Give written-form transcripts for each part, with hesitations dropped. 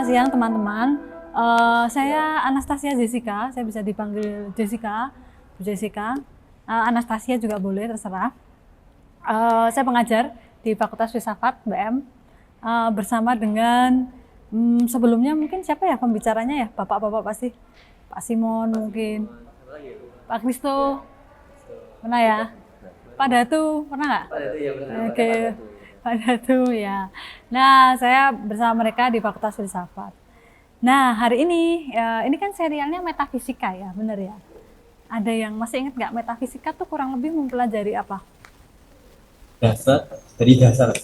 siang teman-teman. Saya Anastasia Jessica, saya bisa dipanggil Jessica, Bu Jessica. Anastasia juga boleh, terserah. Saya pengajar di Fakultas Filsafat BM bersama dengan sebelumnya mungkin siapa ya pembicaranya ya, bapak-bapak pasti, Pak Simon mungkin, Pak Kristo, pernah ya? Pak Datu, pernah nggak? Pada itu ya benar, pada Oke, pada itu. Pak Datu ya. Nah, saya bersama mereka di Fakultas Filsafat. Nah, hari ini kan serialnya metafisika ya, bener ya? Ada yang masih ingat nggak metafisika tuh kurang lebih mempelajari apa? Dasar dari dasar.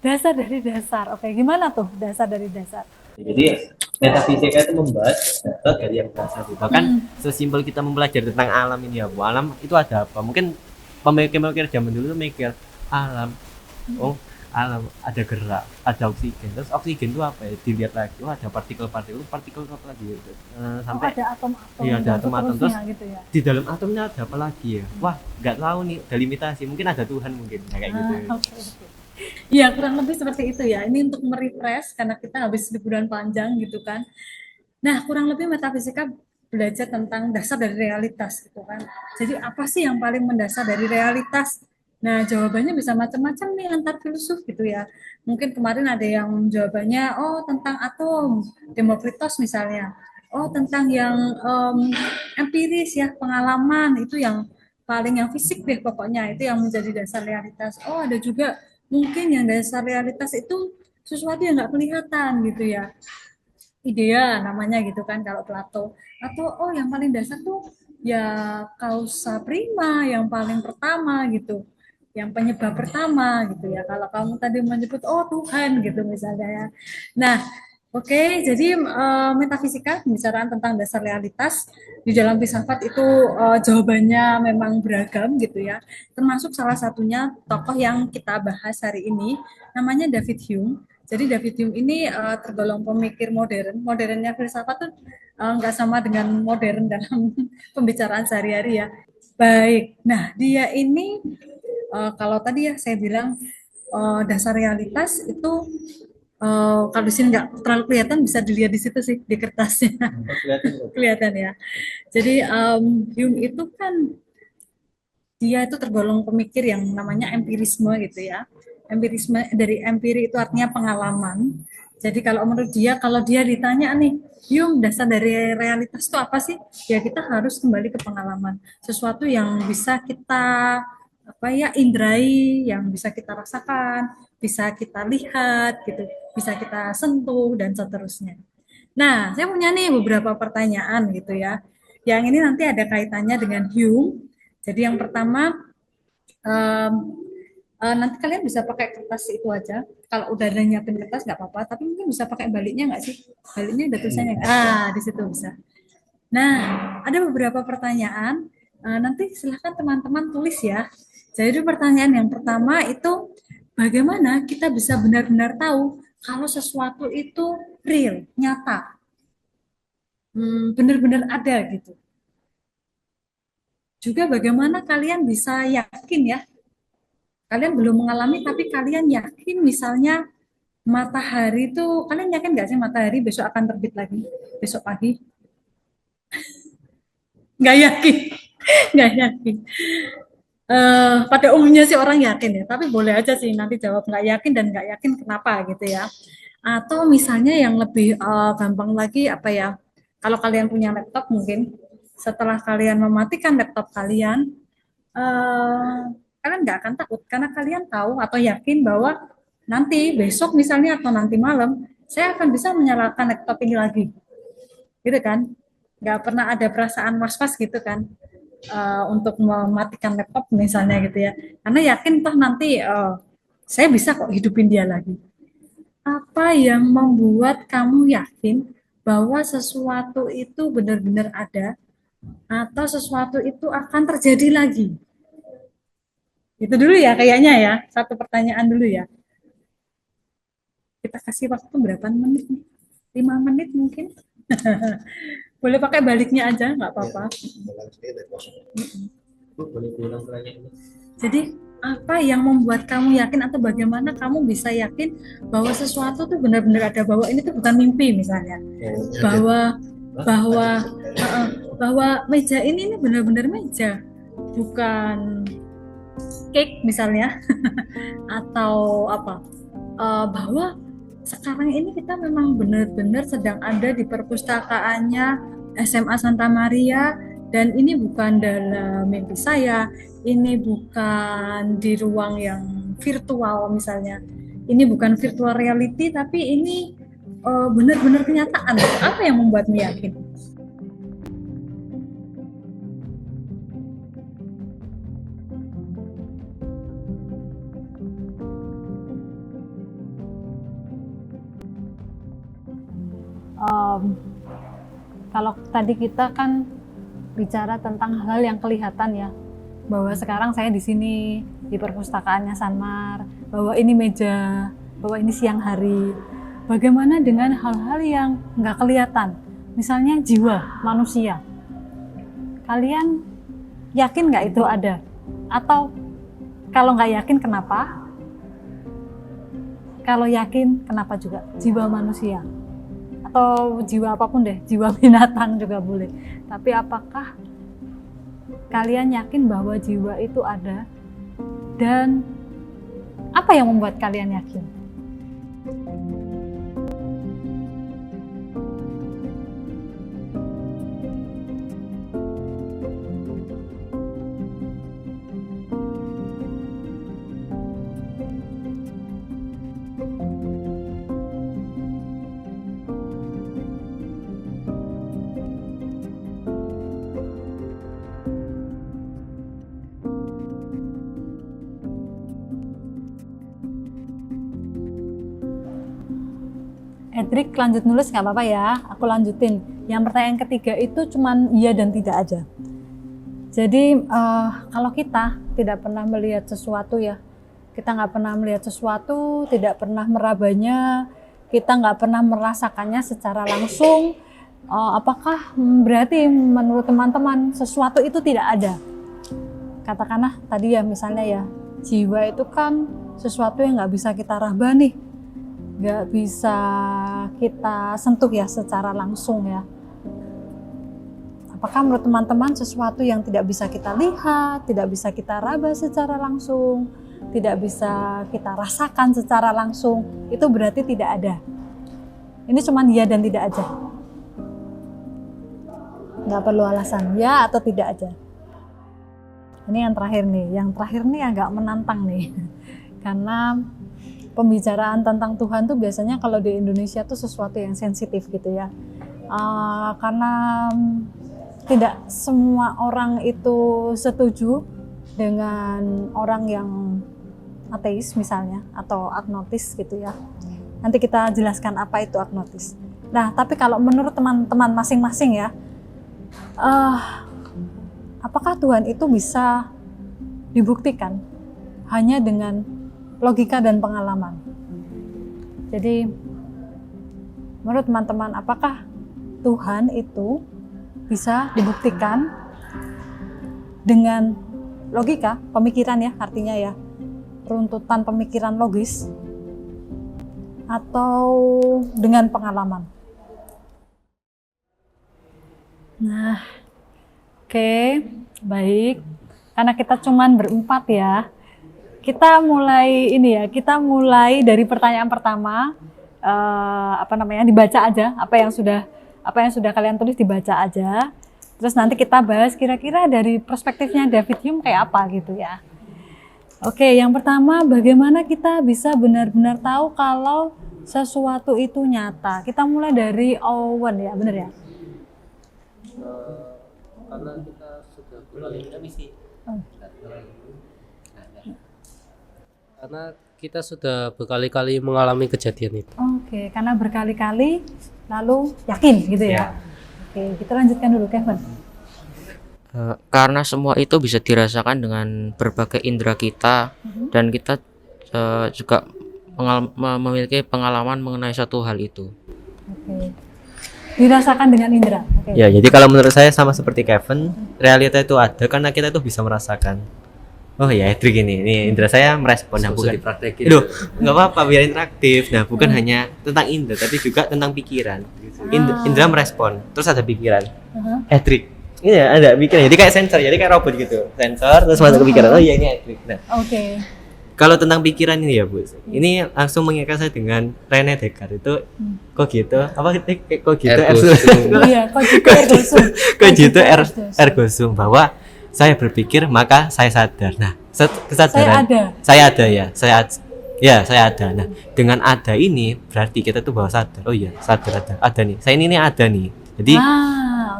Dasar dari dasar. Oke, gimana tuh dasar dari dasar? Jadi metafisika itu membahas dasar dari yang dasar. Bahkan sesimpel kita mempelajari tentang alam ini ya, Bu. Alam itu ada apa? Mungkin pemikir-pemikir zaman dulu tuh mikir alam. Oh, alam ada gerak, ada oksigen. Terus oksigen itu apa ya? Dilihat lagi, oh ada partikel-partikel, partikel apa lagi? Oh, Sampai ada atom-atom iya ada dan atom-atom. Terus seterusnya gitu ya. di dalam atomnya ada apa lagi ya? Wah, nggak tahu nih. Delimitasi. Mungkin ada Tuhan mungkin. Ya, kayak gitu. Oke, oke. Iya, kurang lebih seperti itu ya. Ini untuk merefresh karena kita habis liburan panjang gitu kan. Nah, kurang lebih metafisika belajar tentang dasar dari realitas gitu kan. Jadi apa sih yang paling mendasar dari realitas? Nah, jawabannya bisa macam-macam nih antar filsuf gitu ya. Mungkin kemarin ada yang jawabannya, oh tentang atom, Demokritos misalnya. Oh tentang yang empiris ya, pengalaman itu yang paling yang fisik deh pokoknya itu yang menjadi dasar realitas. Oh ada juga mungkin yang dasar realitas itu sesuatu yang nggak kelihatan gitu ya, idea namanya gitu kan kalau Plato. Atau oh yang paling dasar tuh ya causa prima yang paling pertama gitu, yang penyebab pertama gitu ya, kalau kamu tadi menyebut oh Tuhan gitu misalnya ya. Nah oke, jadi metafisika pembicaraan tentang dasar realitas di dalam filsafat itu jawabannya memang beragam gitu ya, termasuk salah satunya tokoh yang kita bahas hari ini namanya David Hume. Jadi David Hume ini tergolong pemikir modern. Modernnya filsafat tuh nggak sama dengan modern dalam pembicaraan sehari-hari ya. Baik, nah dia ini kalau tadi ya saya bilang dasar realitas itu kalau di sini nggak terlalu kelihatan bisa dilihat di situ sih di kertasnya. Oh, kelihatan kok. Kelihatan ya. Jadi Hume itu kan dia itu tergolong pemikir yang namanya empirisme gitu ya. Empirisme dari empiri itu artinya pengalaman. Jadi kalau menurut dia, kalau dia ditanya nih, Yung dasar dari realitas itu apa sih? Ya kita harus kembali ke pengalaman. Sesuatu yang bisa kita apa ya indrai, yang bisa kita rasakan, bisa kita lihat gitu, bisa kita sentuh dan seterusnya. Nah, saya punya nih beberapa pertanyaan gitu ya. Yang ini nanti ada kaitannya dengan Hume. Jadi yang pertama, em, nanti kalian bisa pakai kertas itu aja. Kalau udah ada nyiapin kertas nggak apa-apa, tapi mungkin bisa pakai baliknya nggak sih? Baliknya ada tulisannya. Di situ bisa. Nah, ada beberapa pertanyaan. Nanti silahkan teman-teman tulis ya. Jadi pertanyaan yang pertama itu, bagaimana kita bisa benar-benar tahu kalau sesuatu itu real, nyata, benar-benar ada gitu. Juga bagaimana kalian bisa yakin ya, kalian belum mengalami tapi kalian yakin misalnya matahari itu, kalian yakin nggak sih matahari besok akan terbit lagi, besok pagi? Nggak yakin, nggak yakin. Pada umumnya sih orang yakin ya, tapi boleh aja sih nanti jawab nggak yakin dan nggak yakin kenapa gitu ya. Atau misalnya yang lebih gampang lagi apa ya, kalau kalian punya laptop mungkin setelah kalian mematikan laptop kalian, eh, kalian nggak akan takut karena kalian tahu atau yakin bahwa nanti besok misalnya atau nanti malam saya akan bisa menyalakan laptop ini lagi, gitu kan? Nggak pernah ada perasaan was-was gitu kan, untuk mematikan laptop misalnya gitu ya, karena yakin toh nanti saya bisa kok hidupin dia lagi. Apa yang membuat kamu yakin bahwa sesuatu itu benar-benar ada atau sesuatu itu akan terjadi lagi? Itu dulu ya kayaknya ya, satu pertanyaan dulu ya. Kita kasih waktu berapa menit nih? 5 menit mungkin. Boleh pakai baliknya aja, nggak Ya, apa-apa. Bu, boleh diulang pertanyaannya? Jadi apa yang membuat kamu yakin atau bagaimana kamu bisa yakin bahwa sesuatu tuh benar-benar ada, bahwa ini tuh bukan mimpi misalnya, bahwa bahwa bahwa meja ini benar-benar meja, bukan cake misalnya, atau apa, bahwa sekarang ini kita memang benar-benar sedang ada di perpustakaannya SMA Santa Maria, dan ini bukan dalam mimpi saya, ini bukan di ruang yang virtual misalnya, ini bukan virtual reality, tapi ini benar-benar kenyataan. Apa yang membuatmu yakin? Em, Kalau tadi kita kan bicara tentang hal yang kelihatan ya, bahwa sekarang saya di sini di perpustakaannya Sanmar, bahwa ini meja, bahwa ini siang hari. Bagaimana dengan hal-hal yang nggak kelihatan, misalnya jiwa manusia? Kalian yakin nggak itu ada? Atau kalau nggak yakin kenapa? Kalau yakin kenapa juga? Jiwa manusia atau jiwa apapun deh, jiwa binatang juga boleh. Tapi apakah kalian yakin bahwa jiwa itu ada, dan apa yang membuat kalian yakin? Edric lanjut nulis nggak apa-apa ya, aku lanjutin. Yang pertanyaan ketiga itu cuman iya dan tidak aja. Jadi kalau kita tidak pernah melihat sesuatu ya, kita nggak pernah melihat sesuatu, tidak pernah merabanya, kita nggak pernah merasakannya secara langsung, apakah berarti menurut teman-teman sesuatu itu tidak ada? Katakanlah tadi ya, misalnya ya, jiwa itu kan sesuatu yang nggak bisa kita raba nih, nggak bisa kita sentuh ya secara langsung ya. Apakah menurut teman-teman sesuatu yang tidak bisa kita lihat, tidak bisa kita raba secara langsung, tidak bisa kita rasakan secara langsung, itu berarti tidak ada? Ini cuma ya dan tidak aja. Nggak perlu alasan, ya atau tidak aja. Ini yang terakhir nih, agak menantang nih. Karena pembicaraan tentang Tuhan tuh biasanya kalau di Indonesia tuh sesuatu yang sensitif gitu ya. Karena tidak semua orang itu setuju dengan orang yang ateis misalnya, atau agnostis gitu ya. Nanti kita jelaskan apa itu agnostis. Nah, tapi kalau menurut teman-teman masing-masing ya, apakah Tuhan itu bisa dibuktikan hanya dengan logika dan pengalaman? Jadi menurut teman-teman, apakah Tuhan itu bisa dibuktikan dengan logika, pemikiran ya, artinya ya, runtutan pemikiran logis, atau dengan pengalaman? Nah, oke, baik. Karena kita cuman berempat ya, kita mulai dari pertanyaan pertama. Dibaca aja apa yang sudah kalian tulis, dibaca aja. Terus nanti kita bahas kira-kira dari perspektifnya David Hume kayak apa gitu ya. Oke, yang pertama, bagaimana kita bisa benar-benar tahu kalau sesuatu itu nyata? Kita mulai dari Owen ya, benar ya? Karena kita sudah berkali-kali mengalami kejadian itu. Oke, karena berkali-kali lalu yakin gitu ya. Oke, kita lanjutkan dulu, Kevin. Karena semua itu bisa dirasakan dengan berbagai indera kita, dan kita juga memiliki pengalaman mengenai satu hal itu. Oke. Dirasakan dengan indera. Ya, jadi kalau menurut saya sama seperti Kevin, realita itu ada karena kita itu bisa merasakan. oh ya Edric ini indra saya merespon. Nah, bukan dipraktekin. Aduh, nggak apa-apa biar interaktif. Nah, bukan hanya tentang indra tapi juga tentang pikiran. Indra merespon, terus ada pikiran. Edric. Iya, ada pikiran. Jadi kayak sensor, jadi kayak robot gitu. Sensor terus masuk ke pikiran. Oh iya ini Edric. Nah, Oke. kalau tentang pikiran ini ya Bu, ini langsung mengingatkan saya dengan René Descartes itu cogito apa cogito Ergo sum. Iya, cogito ergo sum. cogito ergo sum, bahwa saya berpikir maka saya sadar. Nah, kesadaran saya ada ya, saya ada. Nah, dengan ada ini berarti kita tuh bahwa sadar. Oh iya, sadar ada nih. Saya ini ada nih. Jadi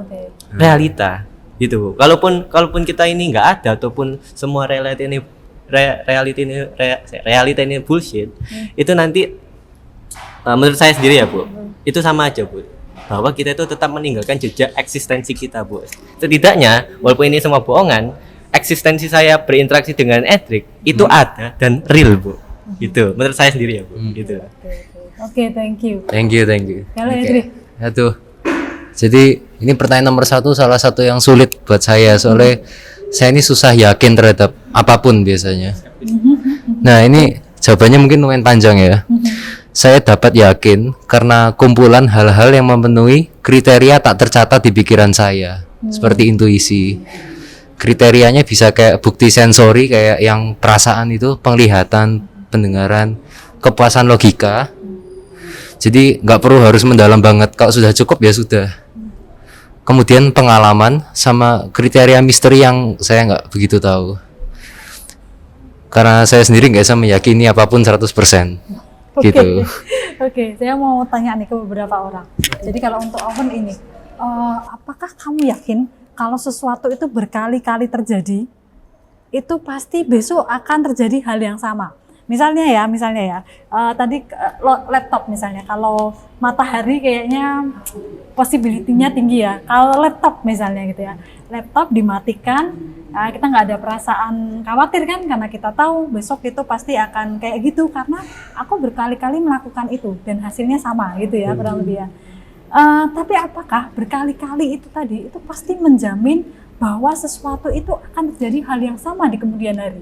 Oke. realita gitu. Kalaupun kita ini nggak ada ataupun semua realita ini bullshit, itu nanti menurut saya sendiri ya Bu, itu sama aja Bu, bahwa kita itu tetap meninggalkan jejak eksistensi kita Bu. Setidaknya walaupun ini semua bohongan, eksistensi saya berinteraksi dengan Edric itu ada dan real Bu. Gitu menurut saya sendiri ya Bu. Gitu. Oke, thank you. Thank you. Kalau Oke. Edric, Aduh. Jadi ini pertanyaan nomor 1 salah satu yang sulit buat saya, soalnya saya ini susah yakin terhadap apapun biasanya. Nah ini jawabannya mungkin lumayan panjang ya. Saya dapat yakin karena kumpulan hal-hal yang memenuhi kriteria tak tercatat di pikiran saya, seperti intuisi. Kriterianya bisa kayak bukti sensori, kayak yang perasaan itu, penglihatan, pendengaran, kepuasan logika. Jadi nggak perlu harus mendalam banget, kalau sudah cukup ya sudah. Kemudian pengalaman sama kriteria misteri yang saya nggak begitu tahu. Karena saya sendiri nggak bisa meyakini apapun 100%. Gitu. Oke, saya mau tanya nih ke beberapa orang. Jadi kalau untuk Oven ini, apakah kamu yakin kalau sesuatu itu berkali-kali terjadi, itu pasti besok akan terjadi hal yang sama? Misalnya ya, tadi laptop misalnya, kalau matahari kayaknya possibility-nya tinggi ya. Kalau laptop misalnya gitu ya, laptop dimatikan, kita nggak ada perasaan khawatir kan, karena kita tahu besok itu pasti akan kayak gitu, karena aku berkali-kali melakukan itu dan hasilnya sama gitu ya, kurang lebih ya. Tapi apakah berkali-kali itu tadi, itu pasti menjamin bahwa sesuatu itu akan terjadi hal yang sama di kemudian hari?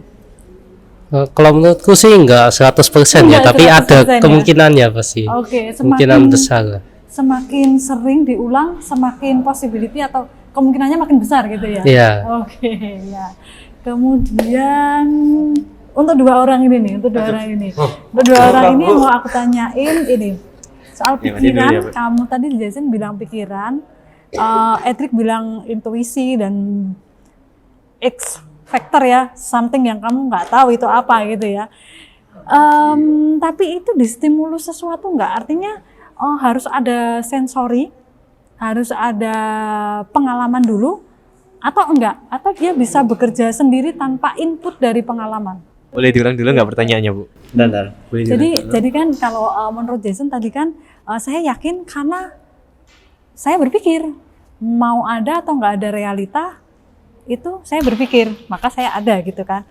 Kalau menurutku sih enggak 100% ya, tapi 100% ada ya? kemungkinannya pasti. Oke, Kemungkinan besar. semakin sering diulang, semakin possibility atau kemungkinannya makin besar gitu ya? Iya. Oke, ya. Kemudian untuk dua orang ini mau aku tanyain ini soal pikiran. Kamu tadi Jason bilang pikiran, Edric bilang intuisi dan X factor ya, something yang kamu nggak tahu itu apa gitu ya. Tapi itu distimulus sesuatu nggak? Artinya harus ada sensori, harus ada pengalaman dulu, atau enggak? Atau dia bisa bekerja sendiri tanpa input dari pengalaman? Boleh diulang dulu nggak pertanyaannya Bu? Bentar. Boleh diulang. Jadi kan kalau menurut Jason tadi kan saya yakin karena saya berpikir mau ada atau nggak ada realita, itu saya berpikir, maka saya ada gitu kan.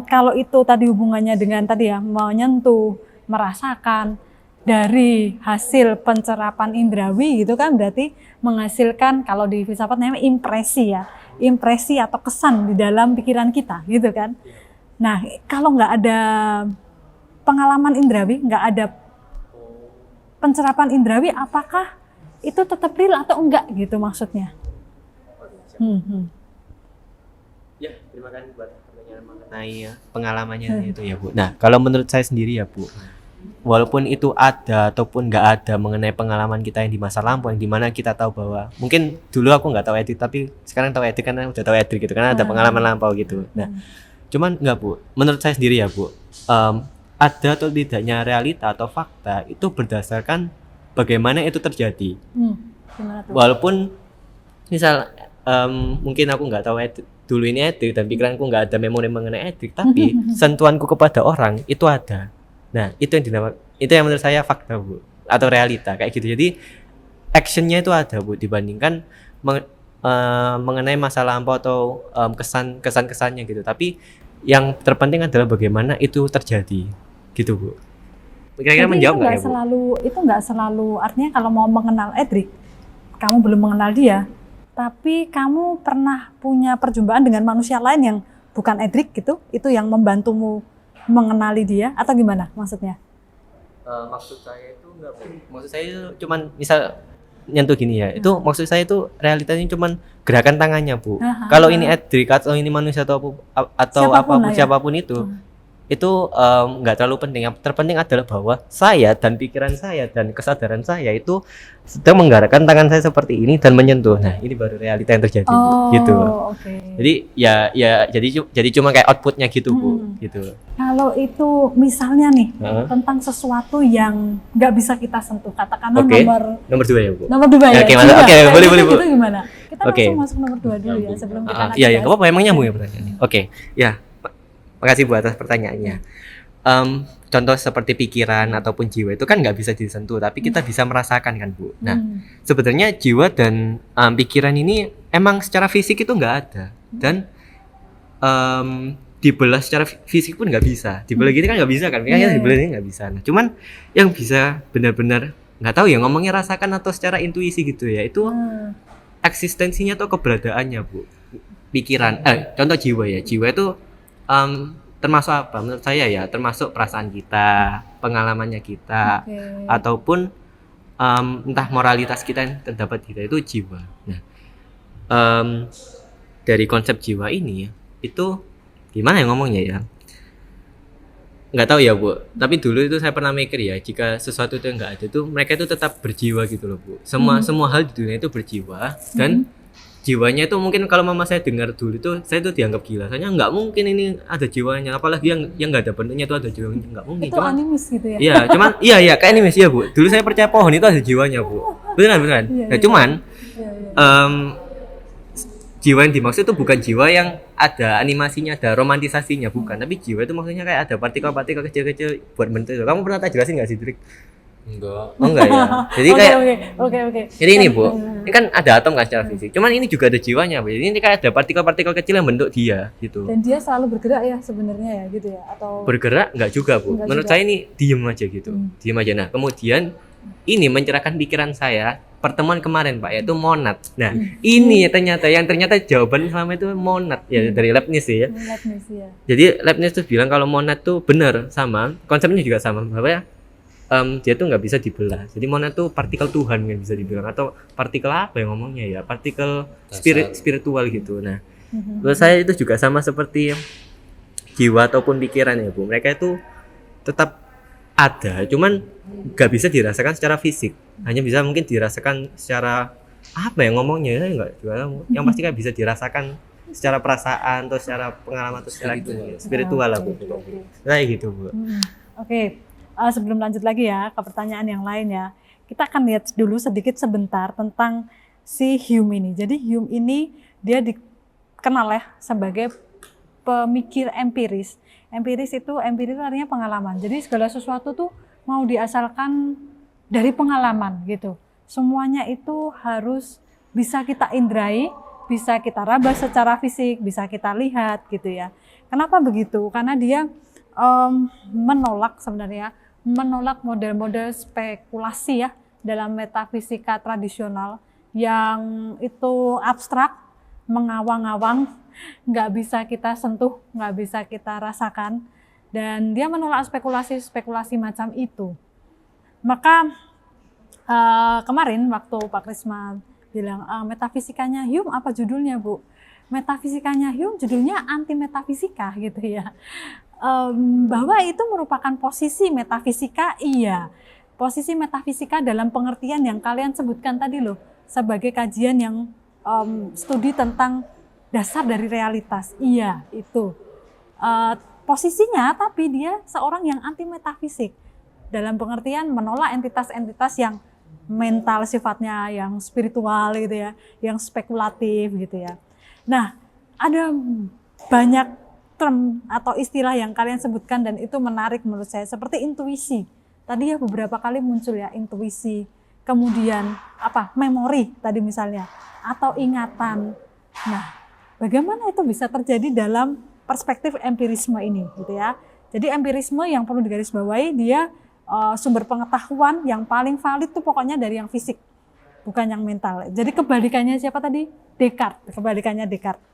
Kalau itu tadi hubungannya dengan tadi ya, menyentuh, merasakan dari hasil pencerapan indrawi gitu kan, berarti menghasilkan, kalau di filsafat namanya impresi ya, impresi atau kesan di dalam pikiran kita gitu kan. Nah kalau nggak ada pengalaman indrawi, nggak ada pencerapan indrawi, apakah itu tetap real atau enggak gitu maksudnya? Ya, terima kasih buat pertanyaan mengenai pengalamannya itu ya Bu. Nah, kalau menurut saya sendiri ya Bu, walaupun itu ada ataupun nggak ada mengenai pengalaman kita yang di masa lampau, yang dimana kita tahu bahwa mungkin dulu aku nggak tahu etik, tapi sekarang tahu etik karena udah tahu etik gitu, karena ada pengalaman lampau gitu. Nah, cuman nggak Bu, menurut saya sendiri ya Bu, ada atau tidaknya realita atau fakta itu berdasarkan bagaimana itu terjadi. Walaupun misal mungkin aku nggak tahu dulu ini etik dan pikiranku nggak ada memori mengenai etik, tapi sentuhanku kepada orang itu ada. Nah itu yang menurut saya fakta Bu, atau realita kayak gitu. Jadi actionnya itu ada Bu, dibandingkan mengenai masa lampau atau kesannya gitu. Tapi yang terpenting adalah bagaimana itu terjadi gitu Bu. Kira-kira menjawab nggak ya Bu? Itu nggak selalu artinya kalau mau mengenal Edric, kamu belum mengenal dia, tapi kamu pernah punya perjumpaan dengan manusia lain yang bukan Edric gitu, itu yang membantumu mengenali dia atau gimana maksudnya? Maksud saya itu enggak, Bu. Maksud saya itu cuman misal nyentuh gini ya. Itu maksud saya itu realitanya cuman gerakan tangannya, Bu. Kalau ini Edric atau ini manusia atau Siapapun lah ya. siapapun itu nggak terlalu penting. Yang terpenting adalah bahwa saya dan pikiran saya dan kesadaran saya itu sedang menggerakkan tangan saya seperti ini dan menyentuh. Nah, ini baru realita yang terjadi, Bu. Gitu. Oke. Jadi jadi cuma kayak outputnya gitu, Bu. Gitu. Kalau itu misalnya nih tentang sesuatu yang nggak bisa kita sentuh, katakanlah Nomor 2 ya, Bu. nomor 2 ya. Oke, mantap. Oke, boleh, Bu. Itu gimana? Kita Oke. langsung masuk nomor 2 dulu ya sebelum kita lanjut. Iya, enggak apa-apa, emang nyambung ya pertanyaannya. Oke. Ya. Makasih Bu atas pertanyaannya. Contoh seperti pikiran ataupun jiwa itu kan nggak bisa disentuh, tapi kita bisa merasakan kan, Bu. Nah, sebenarnya jiwa dan pikiran ini emang secara fisik itu nggak ada, dan dibelah secara fisik pun nggak bisa. Dibelah gini kan nggak bisa kan, kayaknya dibelah ini nggak bisa. Nah, cuman yang bisa benar-benar nggak tahu ya ngomongnya rasakan atau secara intuisi gitu ya, itu eksistensinya atau keberadaannya, Bu. Pikiran, contoh jiwa ya, jiwa itu termasuk apa? Menurut saya ya, termasuk perasaan kita, pengalamannya kita, ataupun entah moralitas kita yang terdapat kita itu jiwa. Nah, dari konsep jiwa ini itu gimana ya ngomongnya ya? Nggak tahu ya, Bu. Tapi dulu itu saya pernah mikir ya, jika sesuatu itu nggak ada itu mereka itu tetap berjiwa gitu loh, Bu. Semua hal di dunia itu berjiwa, dan jiwanya itu mungkin kalau mama saya dengar dulu itu saya itu dianggap gila. Soalnya nggak mungkin ini ada jiwanya, apalagi yang nggak ada bentuknya itu ada jiwanya, nggak mungkin. Itu animis gitu ya? Iya, cuman iya kayak animis ya, Bu. Dulu saya percaya pohon itu ada jiwanya, Bu. Beneran. Nah, cuman jiwa yang dimaksud itu bukan jiwa yang ada animasinya, ada romantisasinya, bukan. Tapi jiwa itu maksudnya kayak ada partikel-partikel kecil-kecil buat bentuk itu. Kamu pernah tak jelasin nggak sih, Drik? Enggak. Oh enggak ya. Jadi kayak Oke. Jadi ini, Bu, ini kan ada atom kan secara fisik. Cuman ini juga ada jiwanya, Bu. Jadi ini kayak ada partikel-partikel kecil yang bentuk dia gitu. Dan dia selalu bergerak ya sebenarnya ya gitu ya, atau Bergerak enggak juga, Bu. Enggak Menurut juga. saya ini diem aja gitu. Diem aja. Nah, kemudian ini mencerahkan pikiran saya pertemuan kemarin, Pak, yaitu monad. Nah, ini ternyata jawaban selama itu monad ya, dari Leibniz ya. Leibniz ya. Jadi Leibniz tuh bilang kalau monad tuh benar, sama konsepnya juga sama, bahwa ya dia tuh nggak bisa dibelah. Jadi monad tuh partikel Tuhan yang bisa dibilang, atau partikel apa yang ngomongnya ya, partikel spiritual gitu. Nah, menurut saya itu juga sama seperti jiwa ataupun pikiran ya, Bu. Mereka itu tetap ada, cuman nggak bisa dirasakan secara fisik, hanya bisa mungkin dirasakan secara apa ya ngomongnya ya, nggak juga yang pasti kan bisa dirasakan secara perasaan atau secara pengalaman atau secara spiritual lah, Bu. Kayak gitu, Bu. Oke. Sebelum lanjut lagi ya ke pertanyaan yang lain ya, kita akan lihat dulu sedikit sebentar tentang si Hume ini. Jadi Hume ini dia dikenal ya sebagai pemikir empiris. Empiris itu artinya pengalaman. Jadi segala sesuatu tuh mau diasalkan dari pengalaman gitu. Semuanya itu harus bisa kita indrai, bisa kita raba secara fisik, bisa kita lihat gitu ya. Kenapa begitu? Karena dia menolak model-model spekulasi ya dalam metafisika tradisional yang itu abstrak, mengawang-awang, nggak bisa kita sentuh, nggak bisa kita rasakan, dan dia menolak spekulasi-spekulasi macam itu. Maka kemarin waktu Pak Krisma bilang metafisikanya Hume apa judulnya, Bu? Metafisikanya Hume judulnya anti metafisika gitu ya. Bahwa itu merupakan posisi metafisika, iya. Posisi metafisika dalam pengertian yang kalian sebutkan tadi loh, sebagai kajian yang studi tentang dasar dari realitas, iya itu. Posisinya tapi dia seorang yang anti metafisik, dalam pengertian menolak entitas-entitas yang mental sifatnya, yang spiritual gitu ya, yang spekulatif gitu ya. Nah, ada banyak term atau istilah yang kalian sebutkan dan itu menarik menurut saya, seperti intuisi. Tadi ya beberapa kali muncul ya intuisi, kemudian memori tadi misalnya, atau ingatan. Nah, bagaimana itu bisa terjadi dalam perspektif empirisme ini gitu ya. Jadi empirisme yang perlu digarisbawahi, dia sumber pengetahuan yang paling valid tuh pokoknya dari yang fisik, bukan yang mental. Jadi kebalikannya siapa tadi? Descartes. Kebalikannya Descartes.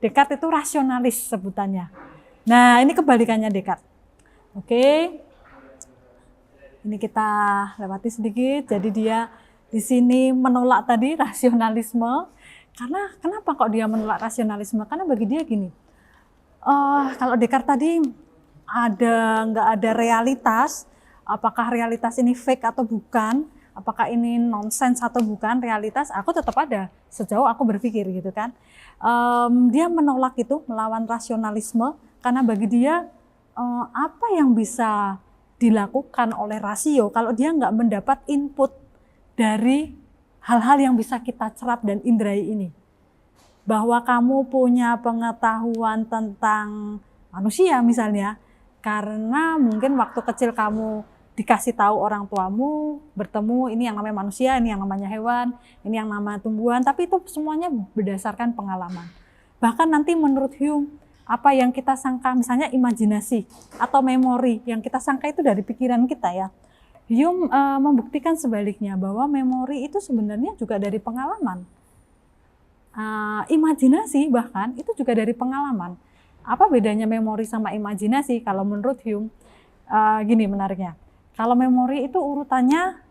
Descartes itu rasionalis sebutannya. Nah, ini kebalikannya Descartes. Oke. Ini kita lewati sedikit. Jadi dia di sini menolak tadi rasionalisme. Karena kenapa kok dia menolak rasionalisme? Karena bagi dia gini. Kalau Descartes tadi nggak ada realitas, apakah realitas ini fake atau bukan, apakah ini nonsens atau bukan realitas, aku tetap ada sejauh aku berpikir gitu kan. Dia menolak itu, melawan rasionalisme, karena bagi dia apa yang bisa dilakukan oleh rasio kalau dia nggak mendapat input dari hal-hal yang bisa kita cerap dan indrai ini. Bahwa kamu punya pengetahuan tentang manusia misalnya, karena mungkin waktu kecil kamu dikasih tahu orang tuamu, bertemu ini yang namanya manusia, ini yang namanya hewan, ini yang namanya tumbuhan, tapi itu semuanya berdasarkan pengalaman. Bahkan nanti menurut Hume, apa yang kita sangka, misalnya imajinasi atau memori, yang kita sangka itu dari pikiran kita ya. Hume membuktikan sebaliknya, bahwa memori itu sebenarnya juga dari pengalaman. Imajinasi bahkan itu juga dari pengalaman. Apa bedanya memori sama imajinasi? Kalau menurut Hume, gini menariknya. Kalau memori itu urutannya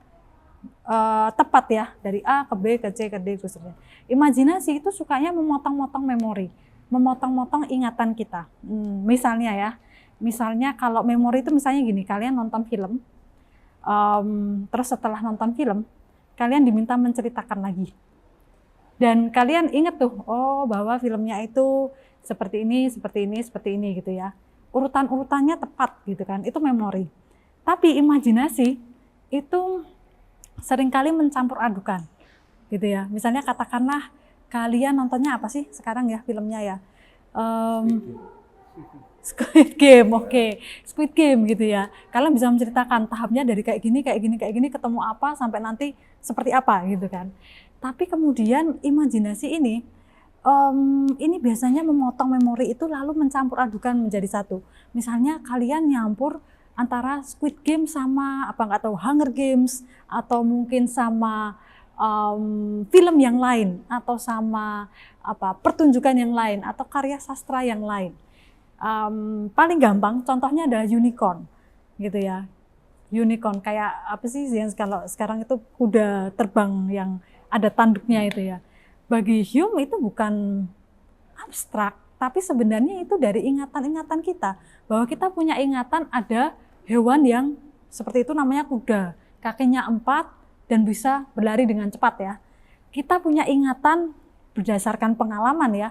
tepat ya, dari A ke B ke C ke D khususnya. Imajinasi itu sukanya memotong-motong memori, memotong-motong ingatan kita. Misalnya kalau memori itu misalnya gini, kalian nonton film, terus setelah nonton film, kalian diminta menceritakan lagi. Dan kalian ingat tuh, oh bahwa filmnya itu seperti ini gitu ya. Urutan-urutannya tepat gitu kan, itu memori. Tapi imajinasi itu seringkali mencampur adukan gitu ya. Misalnya katakanlah kalian nontonnya apa sih sekarang ya filmnya ya? Squid Game, oke. Squid Game gitu ya. Kalian bisa menceritakan tahapnya dari kayak gini, ketemu apa, sampai nanti seperti apa gitu kan. Tapi kemudian imajinasi ini biasanya memotong memori itu lalu mencampur adukan menjadi satu. Misalnya kalian nyampur antara Squid Game sama Hunger Games, atau mungkin sama film yang lain, atau sama pertunjukan yang lain, atau karya sastra yang lain. Paling gampang contohnya adalah unicorn gitu ya. Unicorn kayak apa sih yang kalau sekarang itu kuda terbang yang ada tanduknya itu ya. Bagi Hume itu bukan abstrak, tapi sebenarnya itu dari ingatan-ingatan kita, bahwa kita punya ingatan ada hewan yang seperti itu namanya kuda, kakinya 4 dan bisa berlari dengan cepat ya. Kita punya ingatan berdasarkan pengalaman ya,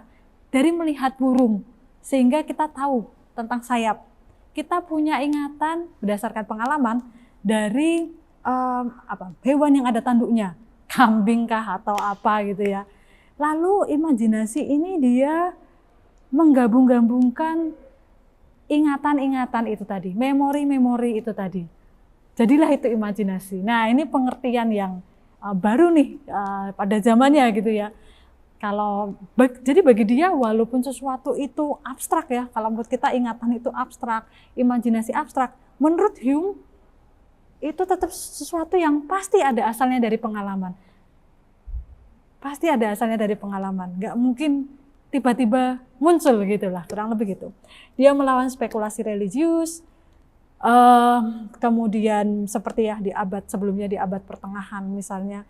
dari melihat burung sehingga kita tahu tentang sayap. Kita punya ingatan berdasarkan pengalaman dari hewan yang ada tanduknya, kambing kah atau apa gitu ya. Lalu imajinasi ini dia menggabung-gabungkan ingatan-ingatan itu tadi, memori-memori itu tadi. Jadilah itu imajinasi. Nah, ini pengertian yang baru nih pada zamannya gitu ya. Jadi bagi dia walaupun sesuatu itu abstrak ya, kalau menurut kita ingatan itu abstrak, imajinasi abstrak, menurut Hume itu tetap sesuatu yang pasti ada asalnya dari pengalaman. Pasti ada asalnya dari pengalaman, nggak mungkin tiba-tiba muncul gitulah, kurang lebih gitu. Dia melawan spekulasi religius, kemudian seperti ya di abad sebelumnya, di abad pertengahan misalnya,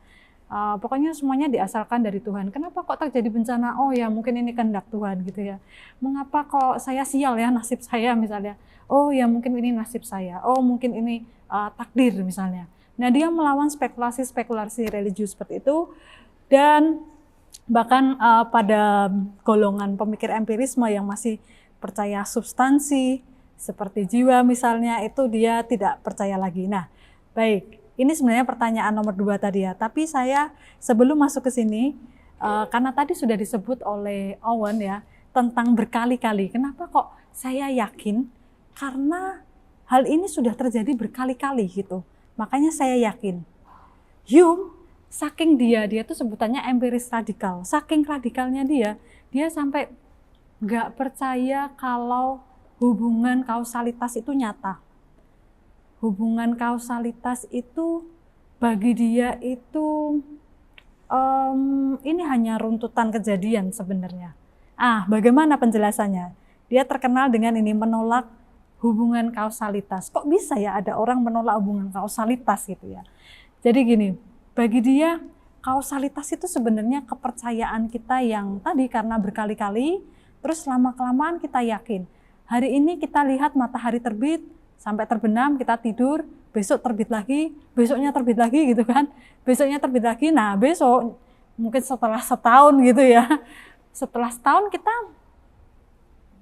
pokoknya semuanya diasalkan dari Tuhan. Kenapa kok terjadi bencana? Oh ya mungkin ini kehendak Tuhan gitu ya. Mengapa kok saya sial ya nasib saya misalnya? Oh ya mungkin ini nasib saya. Oh mungkin ini takdir misalnya. Nah dia melawan spekulasi-spekulasi religius seperti itu. Dan bahkan pada golongan pemikir empirisme yang masih percaya substansi seperti jiwa misalnya, itu dia tidak percaya lagi. Nah baik, ini sebenarnya pertanyaan nomor 2 tadi ya, tapi saya sebelum masuk ke sini, karena tadi sudah disebut oleh Owen ya, tentang berkali-kali. Kenapa kok saya yakin? Karena hal ini sudah terjadi berkali-kali gitu, makanya saya yakin. Hume, saking dia tuh sebutannya empiris radikal, saking radikalnya dia sampai nggak percaya kalau hubungan kausalitas itu nyata. Hubungan kausalitas itu bagi dia itu ini hanya runtutan kejadian sebenarnya. Bagaimana penjelasannya? Dia terkenal dengan ini, menolak hubungan kausalitas. Kok bisa ya ada orang menolak hubungan kausalitas gitu ya? Jadi gini, bagi dia kausalitas itu sebenarnya kepercayaan kita yang tadi karena berkali-kali, terus lama-kelamaan kita yakin. Hari ini kita lihat matahari terbit, sampai terbenam, kita tidur, besok terbit lagi, besoknya terbit lagi gitu kan. Besoknya terbit lagi, nah besok mungkin setelah setahun gitu ya. Setelah setahun kita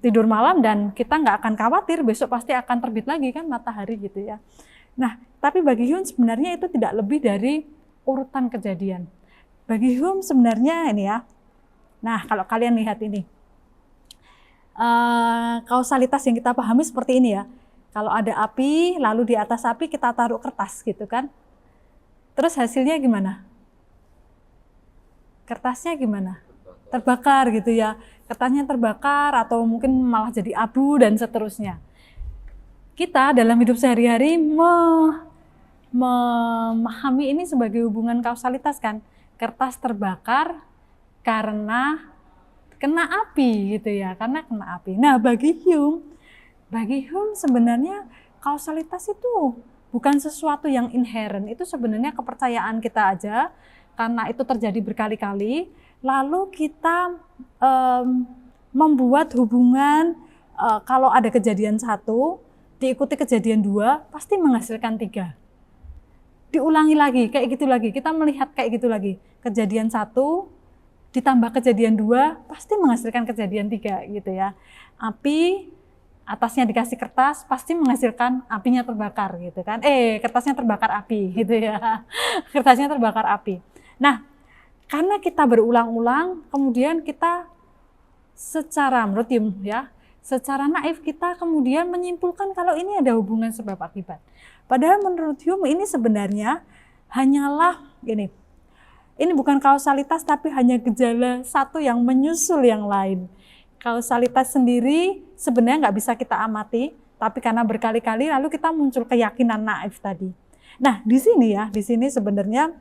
tidur malam dan kita nggak akan khawatir besok pasti akan terbit lagi kan matahari gitu ya. Nah, tapi bagi Hume sebenarnya itu tidak lebih dari urutan kejadian. Bagi Hume sebenarnya ini ya, nah kalau kalian lihat ini, kausalitas yang kita pahami seperti ini ya. Kalau ada api, lalu di atas api kita taruh kertas gitu kan. Terus hasilnya gimana? Kertasnya gimana? Terbakar gitu ya. Kertasnya terbakar atau mungkin malah jadi abu dan seterusnya. Kita dalam hidup sehari-hari memahami ini sebagai hubungan kausalitas kan. Kertas terbakar karena kena api gitu ya, karena kena api. Nah, bagi Hume sebenarnya kausalitas itu bukan sesuatu yang inherent, itu sebenarnya kepercayaan kita aja karena itu terjadi berkali-kali, lalu kita membuat hubungan kalau ada kejadian 1 diikuti kejadian 2 pasti menghasilkan 3. Diulangi lagi, kayak gitu lagi, kita melihat kayak gitu lagi, kejadian 1 ditambah kejadian 2 pasti menghasilkan kejadian 3 gitu ya. Api atasnya dikasih kertas pasti menghasilkan apinya terbakar gitu kan. Kertasnya terbakar api gitu ya. Kertasnya terbakar api. Nah, karena kita berulang-ulang kemudian kita secara menurut Hume ya, secara naif kita kemudian menyimpulkan kalau ini ada hubungan sebab akibat. Padahal menurut Hume ini sebenarnya hanyalah gini. Ini bukan kausalitas tapi hanya gejala satu yang menyusul yang lain. Kausalitas sendiri sebenarnya nggak bisa kita amati, tapi karena berkali-kali lalu kita muncul keyakinan naif tadi. Nah di sini sebenarnya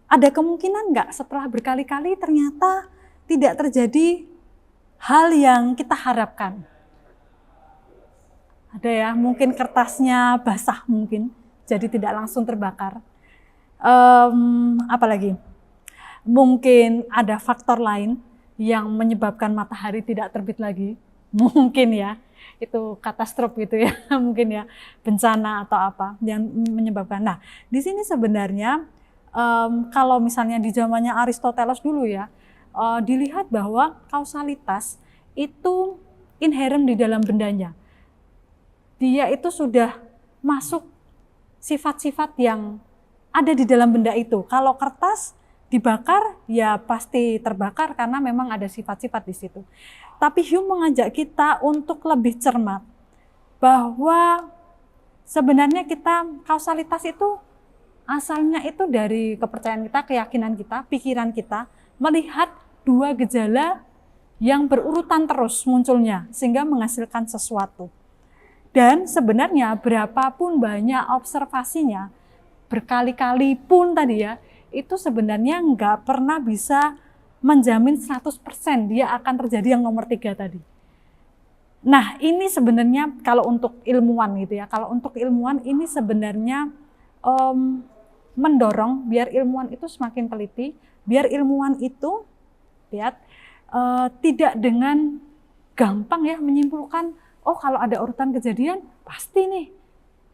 ada kemungkinan nggak setelah berkali-kali ternyata tidak terjadi hal yang kita harapkan. Ada ya, mungkin kertasnya basah mungkin, jadi tidak langsung terbakar. Apalagi mungkin ada faktor lain yang menyebabkan matahari tidak terbit lagi, mungkin ya itu katastrofe gitu ya, mungkin ya bencana atau apa yang menyebabkan. Nah di sini sebenarnya kalau misalnya di zamannya Aristoteles dulu ya, dilihat bahwa kausalitas itu inherent di dalam bendanya, dia itu sudah masuk sifat-sifat yang ada di dalam benda itu. Kalau kertas dibakar ya pasti terbakar karena memang ada sifat-sifat di situ. Tapi Hume mengajak kita untuk lebih cermat bahwa sebenarnya kita kausalitas itu asalnya itu dari kepercayaan kita, keyakinan kita, pikiran kita melihat dua gejala yang berurutan terus munculnya sehingga menghasilkan sesuatu. Dan sebenarnya berapapun banyak observasinya, berkali-kali pun tadi ya, itu sebenarnya nggak pernah bisa menjamin 100% dia akan terjadi yang nomor 3 tadi. Nah ini sebenarnya kalau untuk ilmuwan gitu ya, kalau untuk ilmuwan ini sebenarnya mendorong biar ilmuwan itu semakin teliti, biar ilmuwan itu lihat tidak dengan gampang ya menyimpulkan, oh kalau ada urutan kejadian pasti nih